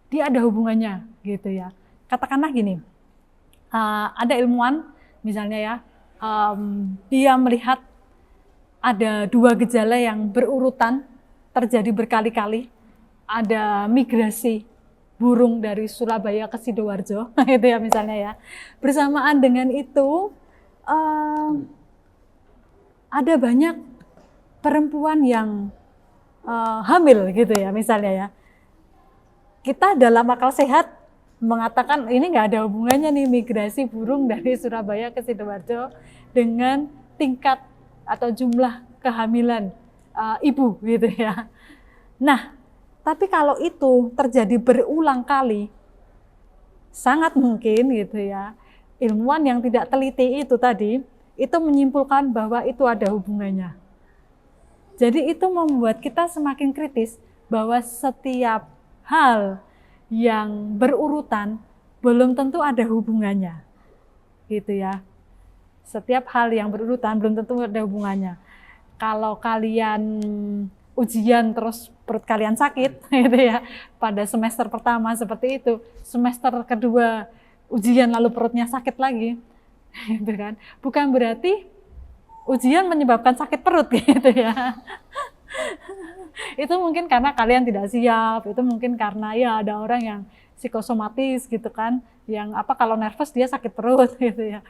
dia ada hubungannya gitu ya. Katakanlah gini, ada ilmuwan misalnya ya, dia melihat ada dua gejala yang berurutan terjadi berkali-kali, ada migrasi burung dari Surabaya ke Sidoarjo, itu ya misalnya ya. Bersamaan dengan itu ada banyak perempuan yang hamil gitu ya misalnya ya. Kita dalam akal sehat mengatakan ini nggak ada hubungannya nih migrasi burung dari Surabaya ke Sidoarjo dengan tingkat atau jumlah kehamilan ibu gitu ya. Nah, tapi kalau itu terjadi berulang kali, sangat mungkin gitu ya, ilmuwan yang tidak teliti itu tadi, itu menyimpulkan bahwa itu ada hubungannya. Jadi itu membuat kita semakin kritis bahwa setiap hal yang berurutan belum tentu ada hubungannya. Gitu ya. Setiap hal yang berurutan belum tentu ada hubungannya. Kalau kalian ujian terus perut kalian sakit gitu ya, pada semester pertama seperti itu, semester kedua ujian lalu perutnya sakit lagi, gitu kan. Bukan berarti ujian menyebabkan sakit perut gitu ya. Itu mungkin karena kalian tidak siap, itu mungkin karena ya ada orang yang psikosomatis gitu kan, yang apa kalau nervous dia sakit perut gitu ya.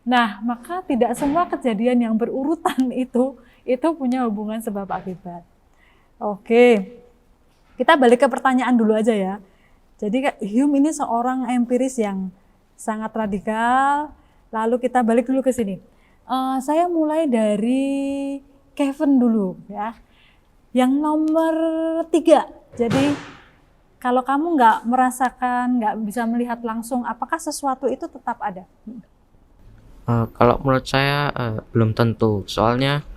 Nah, maka tidak semua kejadian yang berurutan itu punya hubungan sebab akibat. Oke, kita balik ke pertanyaan dulu aja ya. Jadi Hume ini seorang empiris yang sangat radikal. Lalu kita balik dulu ke sini. Saya mulai dari Kevin dulu ya. Yang nomor 3. Jadi kalau kamu nggak merasakan, nggak bisa melihat langsung, apakah sesuatu itu tetap ada? Kalau menurut saya belum tentu. Soalnya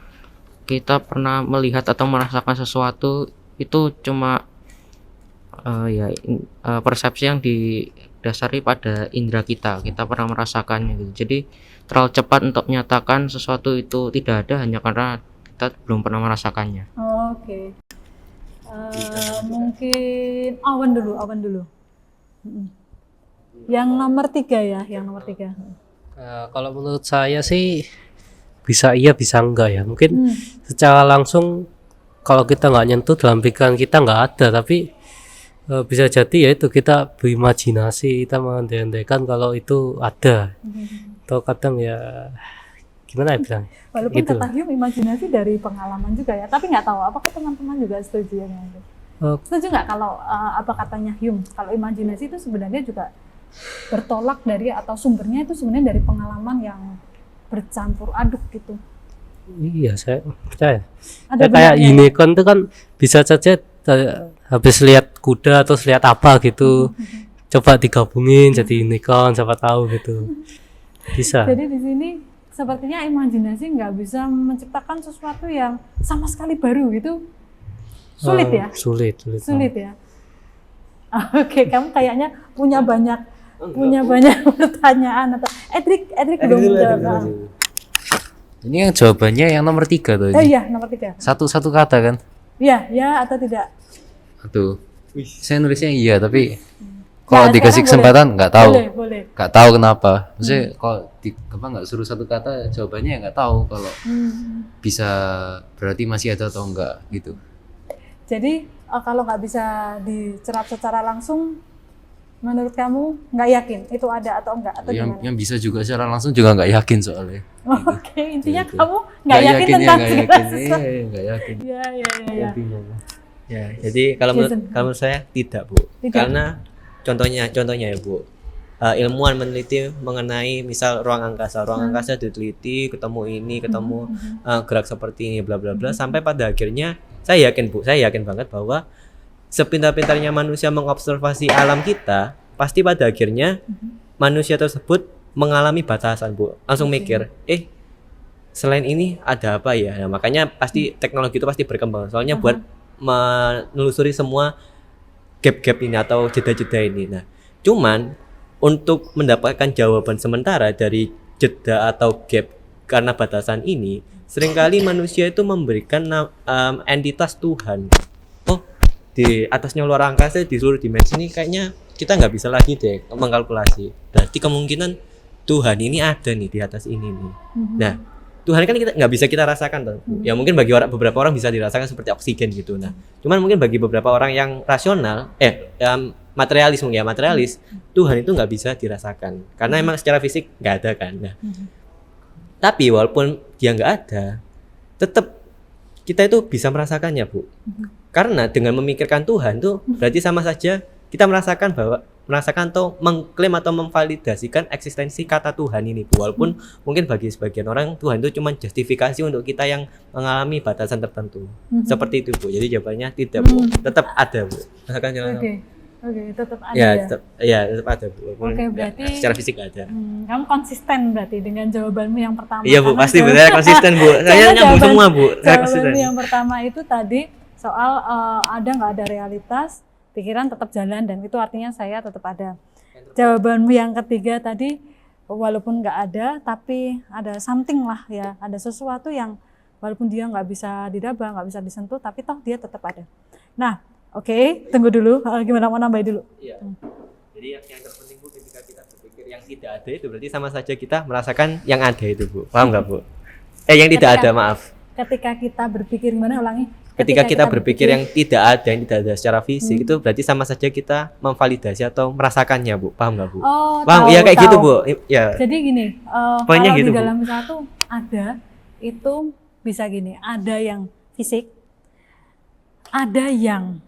kita pernah melihat atau merasakan sesuatu itu cuma persepsi yang didasari pada indera kita pernah merasakannya gitu. Jadi terlalu cepat untuk menyatakan sesuatu itu tidak ada hanya karena kita belum pernah merasakannya. Oke. Mungkin Awan dulu. Yang nomor 3 ya, yang nomor 3. Kalau menurut saya sih bisa iya bisa enggak ya, mungkin secara langsung kalau kita nggak nyentuh dalam pikiran kita nggak ada, tapi bisa jadi ya itu kita berimajinasi, kita mengandai-andaikan kalau itu ada, atau kadang ya gimana ya bilang. Walaupun gitu. kata Hume imajinasi dari pengalaman juga ya, tapi nggak tahu apakah teman-teman juga setuju ya dengan itu? Setuju nggak kalau apa katanya Hume, kalau imajinasi itu sebenarnya juga bertolak dari atau sumbernya itu sebenarnya dari pengalaman yang bercampur aduk gitu. Iya, saya percaya. Ada Ya, kayak benarnya, unicorn itu kan bisa saja habis lihat kuda atau lihat apa gitu, coba digabungin jadi unicorn, siapa tahu gitu. Bisa. Jadi di sini sepertinya imajinasi nggak bisa menciptakan sesuatu yang sama sekali baru gitu. Sulit ya? Sulit. Sulit ya. Oke, kamu kayaknya punya banyak pertanyaan atau Edric belum jawab. Ini yang jawabannya yang nomor 3 tuh. Iya, nomor 3. Satu kata kan? Iya, ya atau tidak? Aduh. Saya nulisnya iya, tapi Nah, kalau dikasih sekarang kesempatan nggak tahu. Boleh. Nggak tahu kenapa. Maksudnya kalau nggak suruh satu kata jawabannya ya nggak tahu kalau bisa berarti masih ada atau enggak gitu. Jadi kalau nggak bisa dicerap secara langsung, menurut kamu nggak yakin itu ada atau enggak atau gimana? Yang bisa juga secara langsung juga nggak yakin soalnya. Oke, intinya Gitu. kamu nggak yakin tentang segala sesuatu. Nggak yakin. Iya. Ya, jadi kalau Jason. menurut saya tidak, Bu. Tidak. Karena contohnya ya, Bu. Ilmuwan meneliti mengenai misal ruang angkasa diteliti, ketemu ini, ketemu gerak seperti ini, bla bla bla, sampai pada akhirnya saya yakin banget bahwa sepintar-pintarnya manusia mengobservasi alam kita, pasti pada akhirnya manusia tersebut mengalami batasan, Bu. Langsung mikir, selain ini ada apa ya? Nah, makanya pasti teknologi itu pasti berkembang. Soalnya buat menelusuri semua gap-gap ini atau jeda-jeda ini. Nah, cuman untuk mendapatkan jawaban sementara dari jeda atau gap karena batasan ini, seringkali manusia itu memberikan entitas Tuhan. Oh, di atasnya luar angkasa, di seluruh dimensi ini kayaknya kita nggak bisa lagi deh mengkalkulasi. Berarti kemungkinan Tuhan ini ada nih di atas ini nih. Nah, Tuhan kan kita nggak bisa kita rasakan tuh. Ya mungkin bagi beberapa orang bisa dirasakan seperti oksigen gitu. Nah, cuman mungkin bagi beberapa orang yang rasional, materialis, Tuhan itu nggak bisa dirasakan karena emang secara fisik nggak ada kan. Nah, tapi walaupun dia nggak ada, tetap kita itu bisa merasakannya, Bu. Karena dengan memikirkan Tuhan tuh berarti sama saja kita merasakan atau mengklaim atau memvalidasikan eksistensi kata Tuhan ini, Bu. Walaupun mungkin bagi sebagian orang Tuhan itu cuma justifikasi untuk kita yang mengalami batasan tertentu. Seperti itu, Bu. Jadi jawabannya tidak, Bu. Tetap ada, Bu. Rasakan jalan. Oke. Oke, tetap ada Ya, ya. tetap ada Bu. Walaupun Oke, nggak- berarti secara fisik nggak ada. Kamu konsisten berarti dengan jawabanmu yang pertama. Iya Bu, Karena pasti Bu. jawaban- Saya konsisten Bu. Saya karena nyambung jawaban- semua Bu. Saya konsisten. Jawabanmu yang pertama itu tadi soal ada nggak ada realitas, pikiran tetap jalan dan itu artinya saya tetap ada. Jawabanmu yang ketiga tadi walaupun nggak ada tapi ada something lah ya, ada sesuatu yang walaupun dia nggak bisa diraba, nggak bisa disentuh, tapi toh dia tetap ada. Nah, oke, tunggu dulu. Gimana mau nambahin dulu? Iya. Jadi yang terpenting Bu ketika kita berpikir yang tidak ada itu berarti sama saja kita merasakan yang ada itu Bu. Paham nggak Bu? Yang tidak Ketika- ada, maaf. Ketika kita berpikir gimana ulangi? Ketika kita berpikir yang tidak ada, yang tidak ada secara fisik itu berarti sama saja kita memvalidasi atau merasakannya Bu. Paham nggak Bu? Oh, Paham? tahu, Iya kayak gitu tahu. Bu. Ya. Jadi gini, Poinnya kalau gitu, di Bu. dalam satu ada itu bisa gini, ada yang fisik, ada yang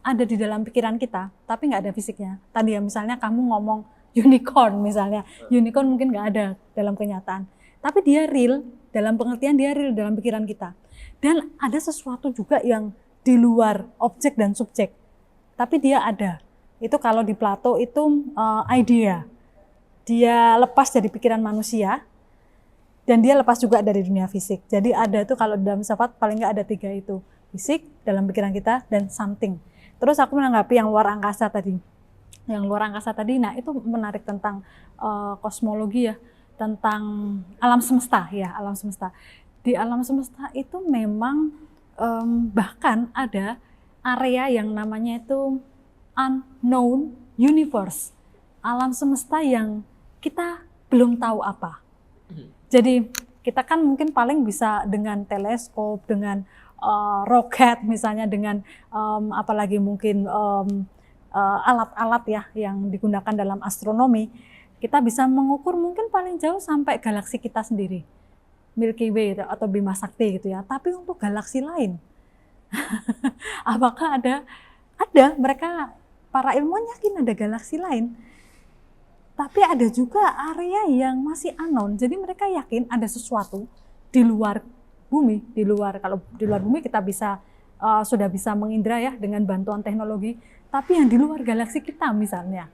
ada di dalam pikiran kita, tapi nggak ada fisiknya. Tadi ya misalnya kamu ngomong unicorn misalnya, unicorn mungkin nggak ada dalam kenyataan, tapi dia real dalam pengertian dia real dalam pikiran kita. Dan ada sesuatu juga yang di luar objek dan subjek, tapi dia ada. Itu kalau di Plato itu idea. Dia lepas dari pikiran manusia dan dia lepas juga dari dunia fisik. Jadi ada tuh kalau dalam filsafat paling nggak ada 3 itu. Fisik dalam pikiran kita dan something. Terus aku menanggapi yang luar angkasa tadi. Yang luar angkasa tadi, nah itu menarik tentang kosmologi ya, tentang alam semesta ya, alam semesta. Di alam semesta itu memang bahkan ada area yang namanya itu unknown universe. Alam semesta yang kita belum tahu apa. Jadi kita kan mungkin paling bisa dengan teleskop, dengan roket misalnya, dengan apalagi mungkin alat-alat ya yang digunakan dalam astronomi, kita bisa mengukur mungkin paling jauh sampai galaksi kita sendiri, Milky Way atau Bima Sakti gitu ya. Tapi untuk galaksi lain, apakah ada? Ada, mereka para ilmuwan yakin ada galaksi lain. Tapi ada juga area yang masih unknown. Jadi mereka yakin ada sesuatu di luar bumi, kalau di luar bumi kita bisa sudah bisa mengindra ya dengan bantuan teknologi. Tapi yang di luar galaksi kita misalnya,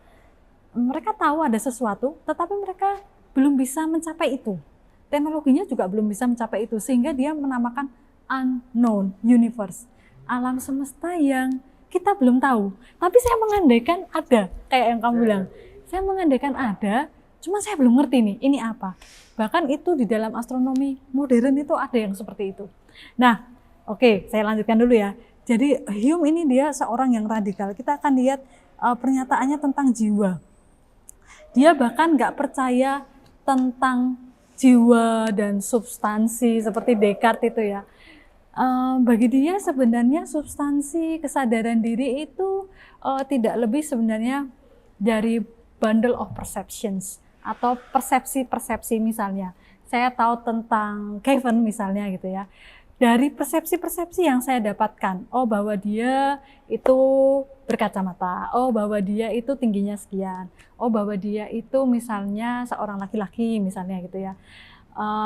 mereka tahu ada sesuatu, tetapi mereka belum bisa mencapai itu. Teknologinya juga belum bisa mencapai itu, sehingga dia menamakan unknown universe, alam semesta yang kita belum tahu. Tapi saya mengandaikan ada, kayak yang kamu bilang. Saya mengandaikan ada, cuma saya belum ngerti nih, ini apa. Bahkan itu di dalam astronomi modern itu ada yang seperti itu. Nah, oke, saya lanjutkan dulu ya. Jadi Hume ini dia seorang yang radikal. Kita akan lihat pernyataannya tentang jiwa. Dia bahkan nggak percaya tentang jiwa dan substansi seperti Descartes itu ya. Bagi dia sebenarnya substansi kesadaran diri itu tidak lebih sebenarnya dari bundle of perceptions atau persepsi-persepsi misalnya. Saya tahu tentang Kevin misalnya gitu ya. Dari persepsi-persepsi yang saya dapatkan, oh bahwa dia itu berkacamata, oh bahwa dia itu tingginya sekian, oh bahwa dia itu misalnya seorang laki-laki misalnya gitu ya.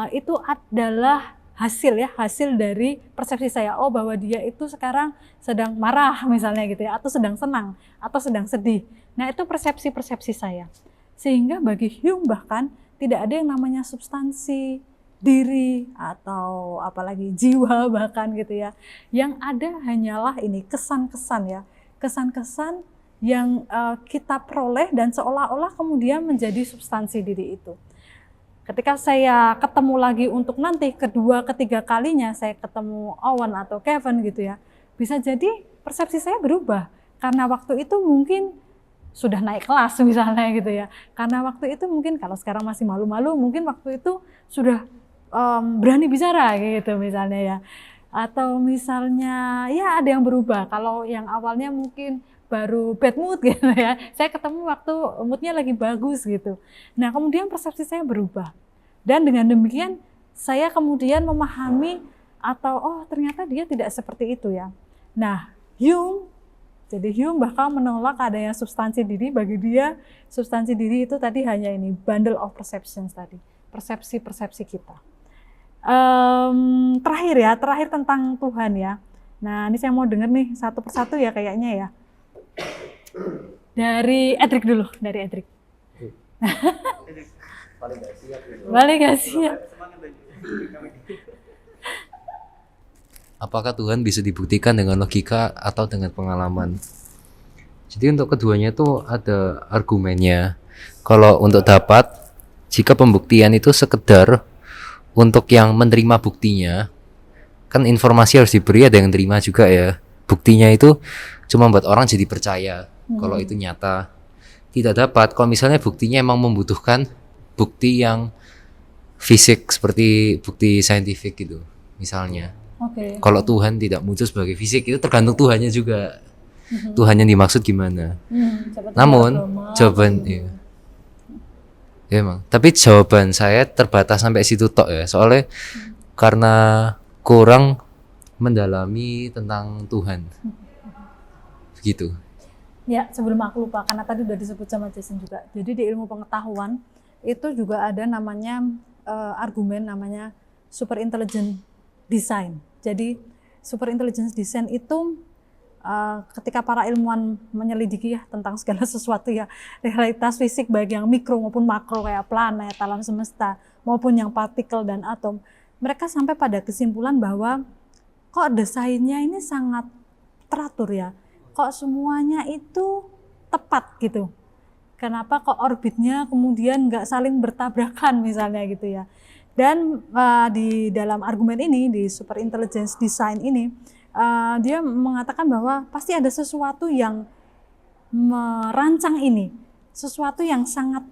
Itu adalah hasil dari persepsi saya, oh bahwa dia itu sekarang sedang marah misalnya gitu ya, atau sedang senang, atau sedang sedih. Nah itu persepsi-persepsi saya. Sehingga bagi Hume bahkan tidak ada yang namanya substansi diri atau apalagi jiwa bahkan gitu ya. Yang ada hanyalah ini kesan-kesan ya, kesan-kesan yang kita peroleh dan seolah-olah kemudian menjadi substansi diri itu. Ketika saya ketemu lagi untuk nanti kedua, ketiga kalinya saya ketemu Owen atau Kevin gitu ya, bisa jadi persepsi saya berubah karena waktu itu mungkin sudah naik kelas misalnya gitu ya. Karena waktu itu mungkin kalau sekarang masih malu-malu, mungkin waktu itu sudah berani bicara gitu misalnya ya. Atau misalnya ya ada yang berubah. Kalau yang awalnya mungkin baru bad mood gitu ya. Saya ketemu waktu moodnya lagi bagus gitu. Nah kemudian persepsi saya berubah. Dan dengan demikian saya kemudian memahami atau oh ternyata dia tidak seperti itu ya. Nah Hume bahkan menolak adanya substansi diri. Bagi dia substansi diri itu tadi hanya ini bundle of perceptions tadi. Persepsi-persepsi kita. Terakhir tentang Tuhan ya. Nah ini saya mau dengar nih satu persatu ya kayaknya ya. Dari Edric dulu, dari Edric. Balik gak siap. Apakah Tuhan bisa dibuktikan dengan logika atau dengan pengalaman? Jadi untuk keduanya itu ada argumennya. Kalau untuk dapat, jika pembuktian itu sekedar untuk yang menerima buktinya, kan informasi harus diberi, ada yang terima juga ya. Buktinya itu cuma buat orang jadi percaya kalau itu nyata. Tidak dapat kalau misalnya buktinya emang membutuhkan bukti yang fisik seperti bukti saintifik gitu misalnya. Oke. Kalau Tuhan tidak muncul sebagai fisik itu tergantung Tuhannya juga. Tuhan yang dimaksud gimana. Siapa tahu Namun agama. jawaban ya emang. Tapi jawaban saya terbatas sampai situ tok ya. Soalnya karena kurang mendalami tentang Tuhan. Begitu. Ya, sebelum aku lupa, karena tadi udah disebut sama Jason juga. Jadi di ilmu pengetahuan itu juga ada namanya argumen namanya super intelligent design. Jadi super intelligence design itu ketika para ilmuwan menyelidiki ya tentang segala sesuatu ya, realitas fisik baik yang mikro maupun makro kayak planet, alam semesta maupun yang partikel dan atom, mereka sampai pada kesimpulan bahwa kok desainnya ini sangat teratur ya, kok semuanya itu tepat gitu. Kenapa kok orbitnya kemudian nggak saling bertabrakan misalnya gitu ya. Dan di dalam argumen ini, di super intelligence design ini, dia mengatakan bahwa pasti ada sesuatu yang merancang ini, sesuatu yang sangat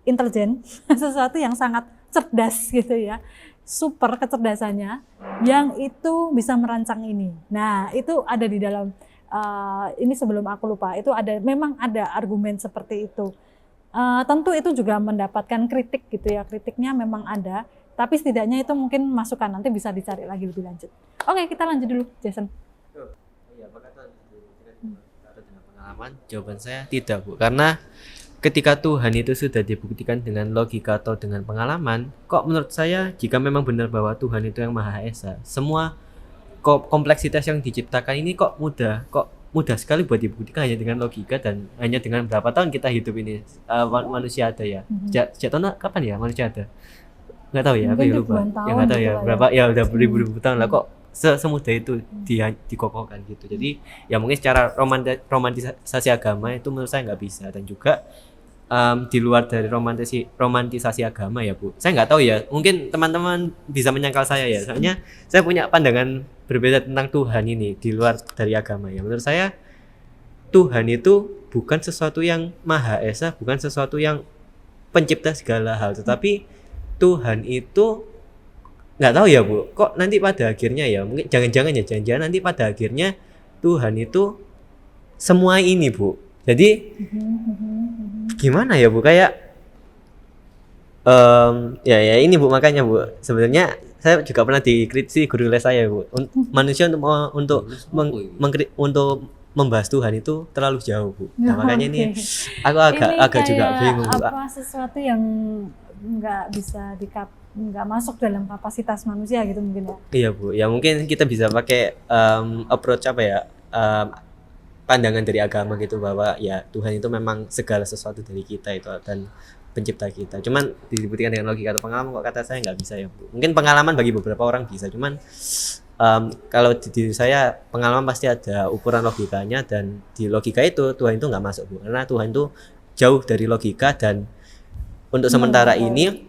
intelijen, sesuatu yang sangat cerdas gitu ya, super kecerdasannya, yang itu bisa merancang ini. Nah itu ada di dalam, ini sebelum aku lupa, itu ada, memang ada argumen seperti itu. Tentu itu juga mendapatkan kritik gitu ya, kritiknya memang ada, tapi setidaknya itu mungkin masukan, nanti bisa dicari lagi lebih lanjut. Oke, kita lanjut dulu, Jason. Apakah Tuhan dengan pengalaman? Jawaban saya tidak, Bu. Karena ketika Tuhan itu sudah dibuktikan dengan logika atau dengan pengalaman, kok menurut saya jika memang benar bahwa Tuhan itu yang Maha Esa, semua kompleksitas yang diciptakan ini kok mudah sekali buat dibuktikan hanya dengan logika dan hanya dengan berapa tahun kita hidup ini, manusia ada ya. Sejak tahun kapan ya manusia ada? Nggak tahu ya, aku ya lupa. Ya nggak tahu ya berapa ya, udah beribu-ribu tahun lah, kok semudah itu dikokohkan gitu. Jadi ya mungkin secara romantisasi agama itu menurut saya nggak bisa, dan juga di luar dari romantisasi agama ya Bu, saya nggak tahu ya, mungkin teman-teman bisa menyangkal saya ya, soalnya saya punya pandangan berbeda tentang Tuhan ini di luar dari agama ya. Menurut saya Tuhan itu bukan sesuatu yang Maha Esa, bukan sesuatu yang pencipta segala hal, tetapi Tuhan itu nggak tahu ya Bu, kok nanti pada akhirnya ya, mungkin jangan-jangan nanti pada akhirnya Tuhan itu semua ini Bu. Jadi gimana ya Bu, kayak ya ini Bu, makanya Bu sebenarnya saya juga pernah dikritisi guru les saya Bu, manusia untuk membahas Tuhan itu terlalu jauh Bu. Nah, makanya ini aku agak juga bingung Bu. Apa sesuatu yang nggak bisa nggak masuk dalam kapasitas manusia gitu mungkin ya. Iya Bu, ya mungkin kita bisa pakai approach apa ya, pandangan dari agama gitu, bahwa ya Tuhan itu memang segala sesuatu dari kita itu dan pencipta kita. Cuman dibuktikan dengan logika atau pengalaman, kok kata saya nggak bisa ya Bu. Mungkin pengalaman bagi beberapa orang bisa, cuman kalau di diri saya pengalaman pasti ada ukuran logikanya, dan di logika itu Tuhan itu nggak masuk Bu, karena Tuhan itu jauh dari logika. Dan untuk sementara ini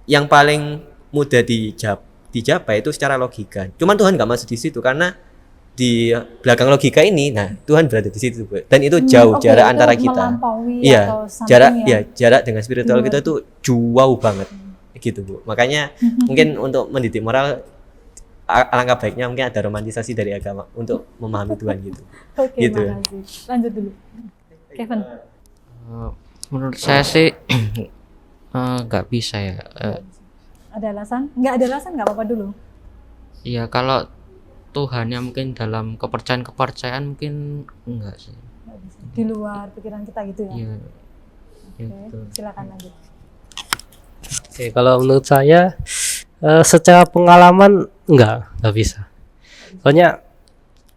yang paling mudah dicapai itu secara logika. Cuman Tuhan nggak masuk di situ, karena di belakang logika ini, nah Tuhan berada di situ Bu. Dan itu jauh jarak antara kita. Iya, jarak dengan spiritual kita tuh jauh banget gitu Bu. Makanya mungkin untuk mendidik moral, alangkah baiknya mungkin ada romantisasi dari agama untuk memahami Tuhan gitu. Oke, gitu. makasih. Lanjut dulu, Kevin. Menurut saya sih nggak bisa ya. Ada alasan? Nggak ada alasan, nggak apa-apa dulu. Ya kalau Tuhan yang mungkin dalam kepercayaan mungkin enggak sih. Nggak bisa. Di luar pikiran kita gitu ya. Iya. Oke, silakan lanjut. Oke, kalau menurut saya secara pengalaman enggak bisa. Soalnya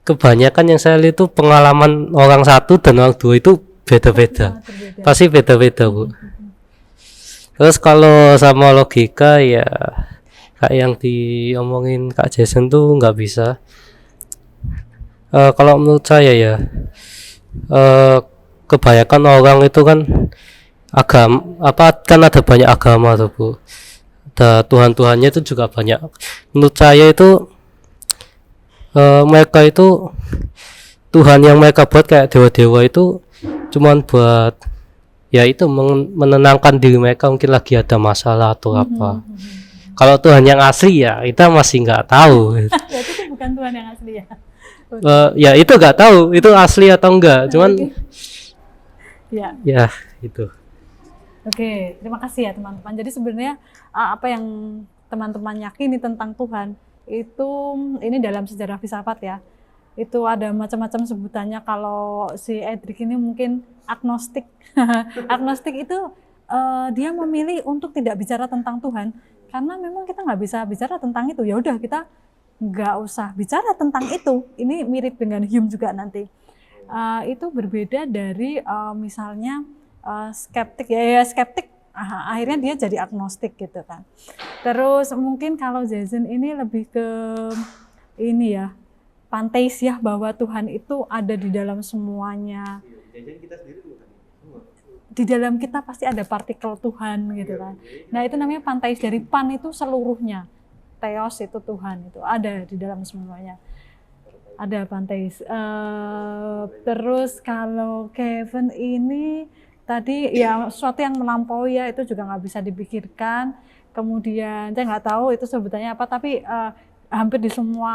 kebanyakan yang saya lihat itu pengalaman orang satu dan orang dua itu beda-beda. Berbeda. Pasti beda-beda, Bu. Terus kalau sama logika ya kayak yang diomongin Kak Jason tuh nggak bisa. Kalau menurut saya ya kebanyakan orang itu kan kan ada banyak agama tuh, Bu. Ada Tuhan-Tuhannya itu juga banyak. Menurut saya itu mereka itu Tuhan yang mereka buat kayak dewa-dewa itu cuman buat ya itu menenangkan diri mereka, mungkin lagi ada masalah atau apa. Kalau Tuhan yang asli ya kita masih nggak tahu. Berarti itu bukan Tuhan yang asli ya. Ya itu nggak tahu itu asli atau enggak, cuman Ya. ya itu. Oke, terima kasih ya teman-teman. Jadi sebenarnya apa yang teman-teman yakini tentang Tuhan itu ini dalam sejarah filsafat ya. Itu ada macam-macam sebutannya. Kalau si Edric ini mungkin agnostik. Agnostik itu dia memilih untuk tidak bicara tentang Tuhan karena memang kita nggak bisa bicara tentang itu. Ya udah kita nggak usah bicara tentang itu. Ini mirip dengan Hume juga nanti. Itu berbeda dari misalnya skeptik ya skeptik akhirnya dia jadi agnostik gitu kan. Terus mungkin kalau Jason ini lebih ke ini ya panteis ya, bahwa Tuhan itu ada di dalam semuanya. Di dalam kita pasti ada partikel Tuhan gitu kan. Nah itu namanya panteis, dari pan itu seluruhnya, theos itu Tuhan, itu ada di dalam semuanya. Ada panteis. Terus kalau Kevin ini tadi ya sesuatu yang melampaui ya, itu juga nggak bisa dipikirkan. Kemudian saya nggak tahu itu sebutannya apa, tapi hampir di semua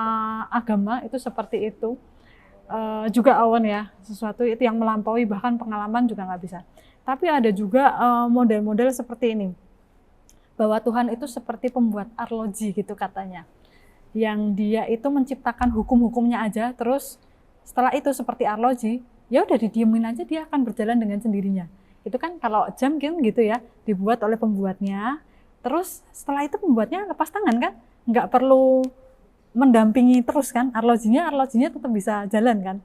agama itu seperti itu. Juga awan ya, sesuatu itu yang melampaui, bahkan pengalaman juga nggak bisa. Tapi ada juga model-model seperti ini, bahwa Tuhan itu seperti pembuat arloji gitu katanya, yang dia itu menciptakan hukum-hukumnya aja, terus setelah itu seperti arloji, ya udah didiemin aja, dia akan berjalan dengan sendirinya. Itu kan kalau jam kan gitu ya, dibuat oleh pembuatnya, terus setelah itu pembuatnya lepas tangan kan, nggak perlu mendampingi terus kan, arlojinya tetap bisa jalan kan.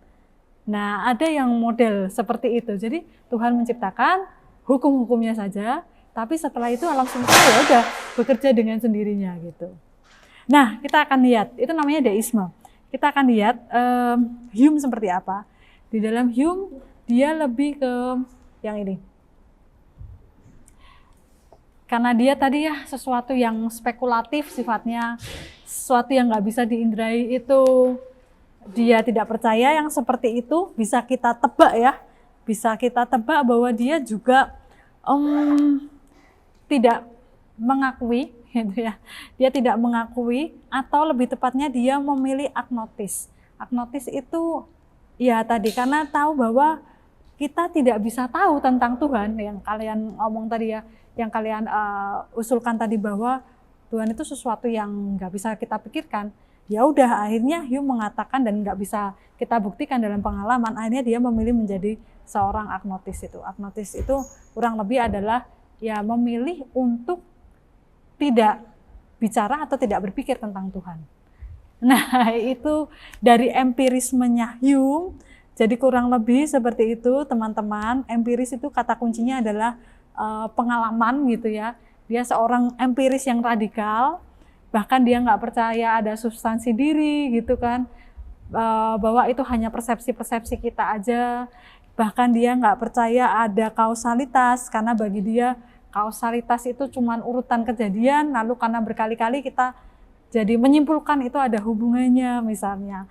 Nah ada yang model seperti itu, jadi Tuhan menciptakan hukum-hukumnya saja, tapi setelah itu alam semesta ya udah bekerja dengan sendirinya gitu. Nah kita akan lihat, itu namanya deisme. Kita akan lihat Hume seperti apa. Di dalam Hume dia lebih ke yang ini, karena dia tadi ya sesuatu yang spekulatif sifatnya, sesuatu yang nggak bisa diindrai itu dia tidak percaya. Yang seperti itu bisa kita tebak ya, bisa kita tebak bahwa dia juga tidak mengakui gitu ya, dia tidak mengakui, atau lebih tepatnya dia memilih agnotis. Agnotis itu ya tadi karena tahu bahwa kita tidak bisa tahu tentang Tuhan, yang kalian ngomong tadi ya, yang kalian usulkan tadi bahwa Tuhan itu sesuatu yang nggak bisa kita pikirkan. Ya udah akhirnya Hume mengatakan, dan nggak bisa kita buktikan dalam pengalaman, akhirnya dia memilih menjadi seorang agnotis. Itu agnotis itu kurang lebih adalah ya memilih untuk tidak bicara atau tidak berpikir tentang Tuhan. Nah itu dari empirismenya Hume. Jadi kurang lebih seperti itu teman-teman. Empiris itu kata kuncinya adalah pengalaman gitu ya. Dia seorang empiris yang radikal, bahkan dia nggak percaya ada substansi diri gitu kan, bahwa itu hanya persepsi-persepsi kita aja. Bahkan dia nggak percaya ada kausalitas, karena bagi dia kausalitas itu cuma urutan kejadian, lalu karena berkali-kali kita jadi menyimpulkan itu ada hubungannya misalnya.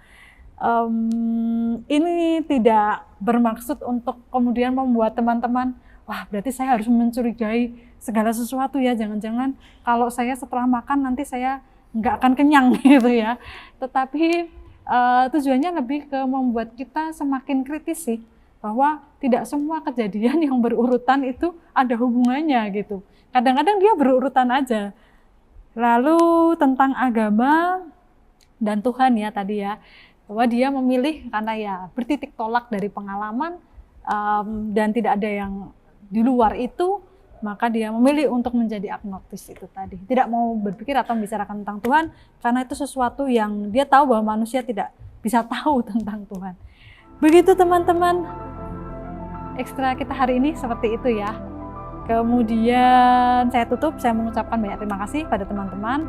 Ini tidak bermaksud untuk kemudian membuat teman-teman, wah berarti saya harus mencurigai segala sesuatu ya, jangan-jangan kalau saya setelah makan nanti saya nggak akan kenyang gitu ya. Tetapi tujuannya lebih ke membuat kita semakin kritis sih, bahwa tidak semua kejadian yang berurutan itu ada hubungannya gitu. Kadang-kadang dia berurutan aja. Lalu tentang agama dan Tuhan ya tadi ya, bahwa dia memilih karena ya bertitik tolak dari pengalaman dan tidak ada yang di luar itu, maka dia memilih untuk menjadi agnostis itu tadi. Tidak mau berpikir atau membicarakan tentang Tuhan karena itu sesuatu yang dia tahu bahwa manusia tidak bisa tahu tentang Tuhan. Begitu teman-teman, ekstra kita hari ini seperti itu ya. Kemudian saya tutup, saya mengucapkan banyak terima kasih pada teman-teman.